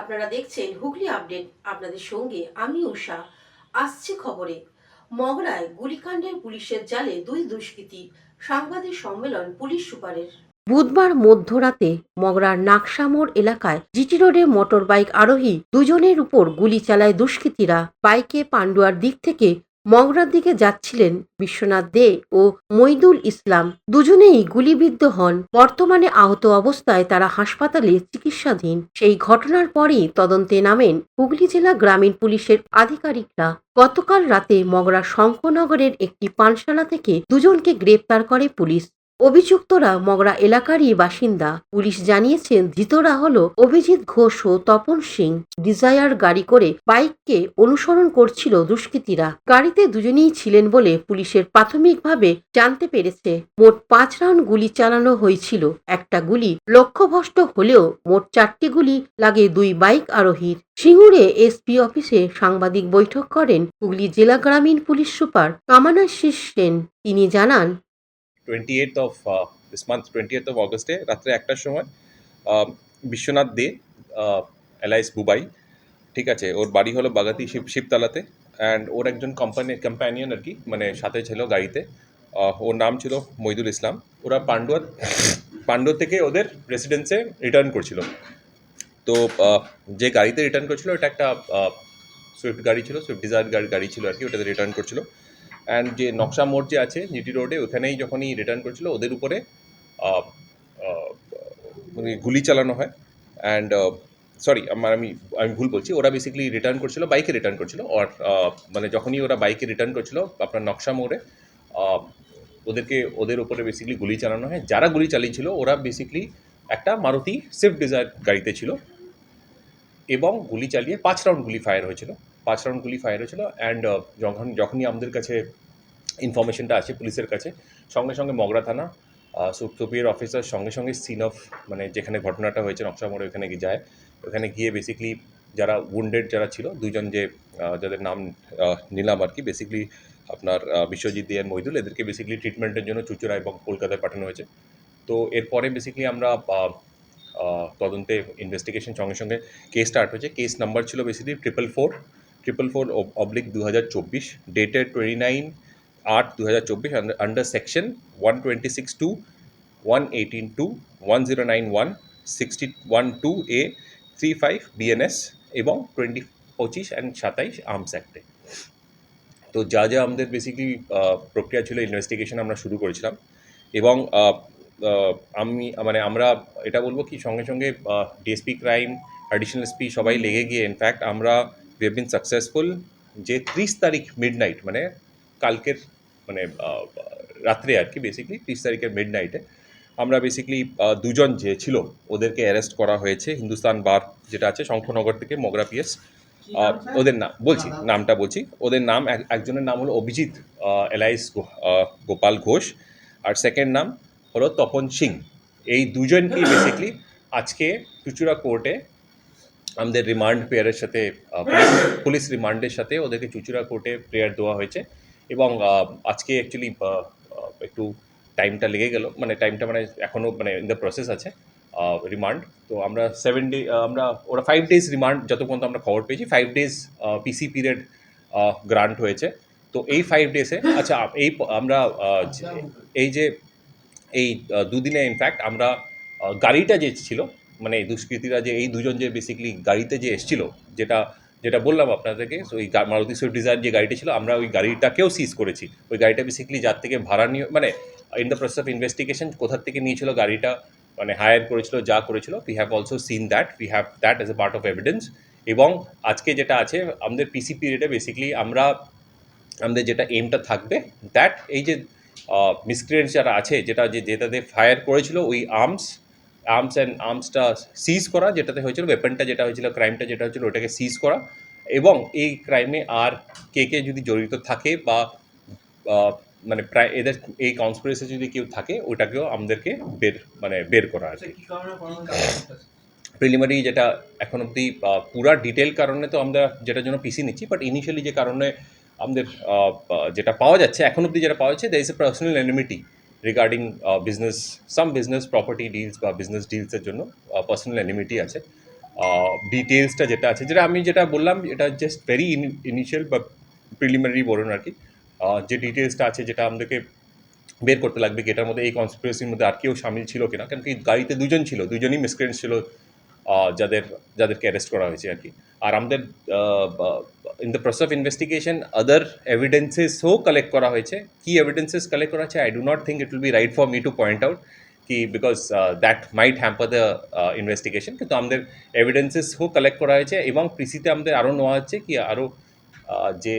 আপনারা দেখছেন হুগলি আপডেট। আপনাদের সঙ্গে আমি উষা। আসছে খবরে, মগরায় গুলিকাণ্ডের পুলিশের জালে দুই দুষ্কৃতী, সাংবাদিক সম্মেলন পুলিশ সুপারের। বুধবার মধ্যরাতে মগরার নাকসামোড় এলাকায় জিটি রোডে মোটর বাইক আরোহী দুজনের উপর গুলি চালায় দুষ্কৃতীরা। বাইকে পান্ডুয়ার দিক থেকে মগরার দিকে যাচ্ছিলেন বিশ্বনাথ দে ও মইদুল ইসলাম। দুজনেই গুলিবিদ্ধ হন। বর্তমানে আহত অবস্থায় তারা হাসপাতালে চিকিৎসাধীন। সেই ঘটনার পরেই তদন্তে নামেন হুগলি জেলা গ্রামীণ পুলিশের আধিকারিকরা। গতকাল রাতে মগরা শঙ্করনগরের একটি পানশালা থেকে দুজনকে গ্রেপ্তার করে পুলিশ। অভিযুক্তরা মগরা এলাকারই বাসিন্দা। পুলিশ জানিয়েছেন ধৃতরা হল অভিজিৎ ঘোষ ও তপন সিং। ডিজায়ার গাড়ি করে বাইককে অনুসরণ করছিল দুষ্কৃতীরা। গাড়িতে দুজনেই ছিলেন বলে পুলিশের প্রাথমিকভাবে জানতে পেরেছে। মোট 5 রাউন্ড গুলি চালানো হয়েছিল। একটা গুলি লক্ষ্যভ্রষ্ট হলেও মোট 4টি গুলি লাগে দুই বাইক আরোহীর। সিঙ্গুরে এসপি অফিসে সাংবাদিক বৈঠক করেন হুগলি জেলা গ্রামীণ পুলিশ সুপার কামানাশিস সেন। তিনি জানান, 28th of this month, 20th of August রাত্রে 1টার সময় বিশ্বনাথ দে এলাইস বুবাই, ঠিক আছে, ওর বাড়ি হলো বাগাতি শিবতলাতে, অ্যান্ড ওর একজন কম্প্যানিয়ন আর কি, মানে সাথে ছিল গাড়িতে, ওর নাম ছিল মইদুল ইসলাম। ওরা পান্ডুয়া থেকে ওদের রেসিডেন্সে রিটার্ন করছিল। তো যে গাড়িতে রিটার্ন করছিল এটা একটা সুইফট গাড়ি ছিল, সুইফট ডিজায়ার গাড়ি ছিল আর কি, ওটাতে রিটার্ন করছিল। অ্যান্ড যে নকশা মোড় যে আছে জিটি রোডে, ওখানেই যখনই রিটার্ন করছিল ওদের উপরে গুলি চালানো হয়। অ্যান্ড সরি, আমি ভুল বলছি, ওরা বেসিক্যালি রিটার্ন করছিল, বাইকে রিটার্ন করছিল। আর মানে যখনই ওরা বাইকে রিটার্ন করছিল আপনার নকশা মোড়ে, ওদের উপরে বেসিক্যালি গুলি চালানো হয়। যারা গুলি চালিয়েছিল ওরা বেসিক্যালি একটা মারুতি সুইফট ডিজায়ার গাড়িতে ছিল, এবং গুলি চালিয়ে 5 রাউন্ড গুলি ফায়ার হয়েছিল। অ্যান্ড যখনই আমাদের কাছে ইনফরমেশনটা আসে পুলিশের কাছে, সঙ্গে সঙ্গে মগরা থানা সুপিরিয়র অফিসার সঙ্গে সিন অফ, মানে যেখানে ঘটনাটা হয়েছে নকশা মোড়ে, ওখানে যায়। ওখানে গিয়ে বেসিক্যালি যারা উন্ডেড যারা ছিল, দুজন যে যাদের নাম নিলাম আর কি, বেসিক্যালি আপনার বিশ্বজিৎ দে আর মইদুল, এদেরকে বেসিক্যালি ট্রিটমেন্টের জন্য চুচুড়া এবং কলকাতায় পাঠানো হয়েছে। তো এরপরে বেসিক্যালি আমরা তদন্তে ইনভেস্টিগেশন সঙ্গে কেস স্টার্ট হয়েছে। কেস নাম্বার ছিল basically 444/2024, dated 29/8/2024, under section 126(2), 118(2), 1091, 61(2)(a), 35 BNS এবং 25 and 27 আর্মস অ্যাক্টে। তো যা আমাদের বেসিক্যালি প্রক্রিয়া ছিল, ইনভেস্টিগেশন আমরা শুরু করেছিলাম। এবং আমরা এটা বলবো কি, সঙ্গে ডিএসপি ক্রাইম, অ্যাডিশনাল এসপি সবাই লেগে গিয়ে ইনফ্যাক্ট আমরা উই হ্যাভ বিন সাকসেসফুল যে 30 তারিখ মিডনাইট, মানে কালকের মানে রাত্রে আর কি, বেসিক্যালি 30 তারিখের মিডনাইটে আমরা বেসিক্যালি দুজন যে ছিল ওদেরকে অ্যারেস্ট করা হয়েছে। হিন্দুস্তান বার যেটা আছে শঙ্করনগর থেকে, মগরা পিএস। ওদের নামটা বলছি। ওদের নাম, একজনের নাম হলো অভিজিৎ এলাইস গোপাল ঘোষ, আর সেকেন্ড নাম হলো তপন সিং। এই দুজনকেই বেসিক্যালি আজকে চুচুড়া কোর্টে আমাদের রিমান্ড প্রেয়ারের সাথে, পুলিশ রিমান্ডের সাথে ওদেরকে চুচুড়া কোর্টে প্রেয়ার দেওয়া হয়েছে। এবং আজকে অ্যাকচুয়ালি একটু টাইমটা লেগে গেল, মানে টাইমটা মানে এখনও মানে ইন দ্য প্রসেস আছে রিমান্ড। তো আমরা 7 ডে, ওরা 5 ডেজ রিমান্ড, যত পর্যন্ত আমরা খবর পেয়েছি 5 ডেজ পিসি পিরিয়ড গ্রান্ট হয়েছে। তো এই 5 ডেজে আচ্ছা আমরা এই দুদিনে ইনফ্যাক্ট আমরা গাড়িটা যে ছিল, মানে দুষ্কৃতীরা যে এই দুজন যে বেসিক্যালি গাড়িতে যে এসেছিল, যেটা বললাম আপনাদেরকে, ওই মারুতি সুইফট ডিজায়ার যে গাড়িটা ছিল, আমরা ওই গাড়িটাকেও সিজ করেছি। ওই গাড়িটা বেসিক্যালি যার থেকে ভাড়া নিয়ে, মানে in the process of investigation কোথার থেকে নিয়েছিল গাড়িটা, মানে হায়ার করেছিল, যা করেছিল, we have also scene that, we have that as a part of evidence. এবং আজকে যেটা আছে আমাদের পিসি পিরিয়ডে, বেসিক্যালি আমাদের যেটা এইমটা থাকবে দ্যাট এই যে মিসক্রিয়েন্টস যারা আছে, যেটাতে ফায়ার করেছিল, ওই আর্মসটা সিজ করা, যেটাতে হয়েছিল ওয়েপনটা, যেটা হয়েছিল ক্রাইমটা যেটা হয়েছিল, ওটাকে সিজ করা। এবং এই ক্রাইমে আর কে যদি জড়িত থাকে বা মানে প্রায় এদের এই কনস্পিরেসি যদি কেউ থাকে, ওটাকেও আমাদেরকে বের করা আর কি। প্রিলিমিনারি যেটা এখন অবধি পুরা ডিটেল কারণে তো আমরা যেটার জন্য পিসি নিচ্ছি, বাট ইনিশিয়ালি যে কারণে আমাদের যেটা পাওয়া যাচ্ছে, এখন অবধি যেটা পাওয়া যাচ্ছে, there is a personal enmity regarding business property deals বা বিজনেস ডিলসের জন্য পার্সোনাল এনিমিটি আছে। ডিটেলসটা যেটা আছে, যেটা বললাম, এটা জাস্ট ভেরি ইনিশিয়াল বা প্রিলিমিনারি বলুন আর কি। যে ডিটেলসটা আছে যেটা আমাদেরকে বের করতে লাগবে কি এটার মধ্যে এই কনস্পিরেসির মধ্যে আর কেউ সামিল ছিল কিনা, কারণ কি গাড়িতে দুজন ছিল, দুজনই মিসক্রেন্টস ছিল, যাদেরকে অ্যারেস্ট করা হয়েছে আর কি। আর আমাদের in the process of investigation other এভিডেন্সেসও কালেক্ট করা হয়েছে। কি এভিডেন্সেস কালেক্ট করা হয়েছে, I do not think it will be right for me to point out কি, because that might hamper the investigation. কিন্তু আমাদের এভিডেন্সেসও কালেক্ট করা হয়েছে এবং পিসিতে আমাদের আরও নেওয়া হচ্ছে কি আরও যে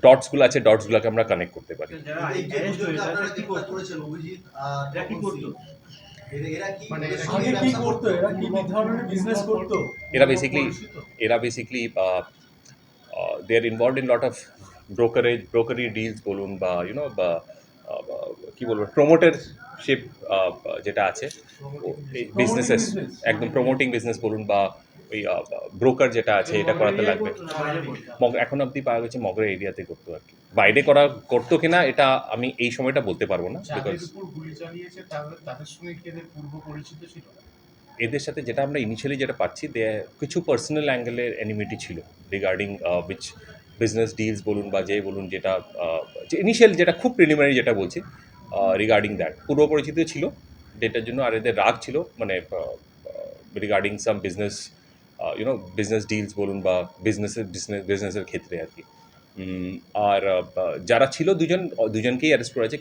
ডটসগুলো আছে, ডটসগুলোকে আমরা কানেক্ট করতে পারি। যারা এই যে arrest দুজনকে হয়েছে, আপনারা তারা কি গ্রেফতার করতো? করেছেন, অভিজিৎ আর এরা কি তপন করতো? সিং, এরা কি মানে ওদের এরা সঙ্গে আগে কি ব্যবসা করতো, এরা কি ধরনের বিজনেস করতো? এরা basically they are involved in lot of brokerage deals বলুন বা বা কি বলবো প্রমোটারশিপ যেটা আছে, বিজনেসেস, business। একদম প্রমোটিং বিজনেস বলুন বা ওই ব্রোকার যেটা আছে এটা করাতে মগরা লাগবে। এরিয়ায় করতো না বাইরে করতো? এখন অবধি পাওয়া গেছে মগরা এরিয়াতে করতো আর কি, বাইরে করতো কিনা এটা আমি এই সময়টা বলতে পারবো না, যাদের বিকজ উপর গুলি চালিয়েছে তাদের সঙ্গে কি এদের পূর্ব পরিচিত ছিল? এদের সাথে যেটা আমরা ইনিশিয়ালি যেটা পাচ্ছি, কিছু পার্সোনাল অ্যাঙ্গেলের এনিমিটি ছিল রিগার্ডিং উইচ বিজনেস ডিলস বলুন বা যে বলুন, যেটা ইনিশিয়াল যেটা খুব প্রিলিমিনারি যেটা বলছি রিগার্ডিং দ্যাট পূর্ব পরিচিত ছিল, যেটার জন্য আর এদের রাগ ছিল, মানে রিগার্ডিং সাম বিজনেস ডিলস বলুন বা বিজনেসের ক্ষেত্রে আর কি। আর যারা ছিল দুজনকেই অ্যারেস্ট করেছে।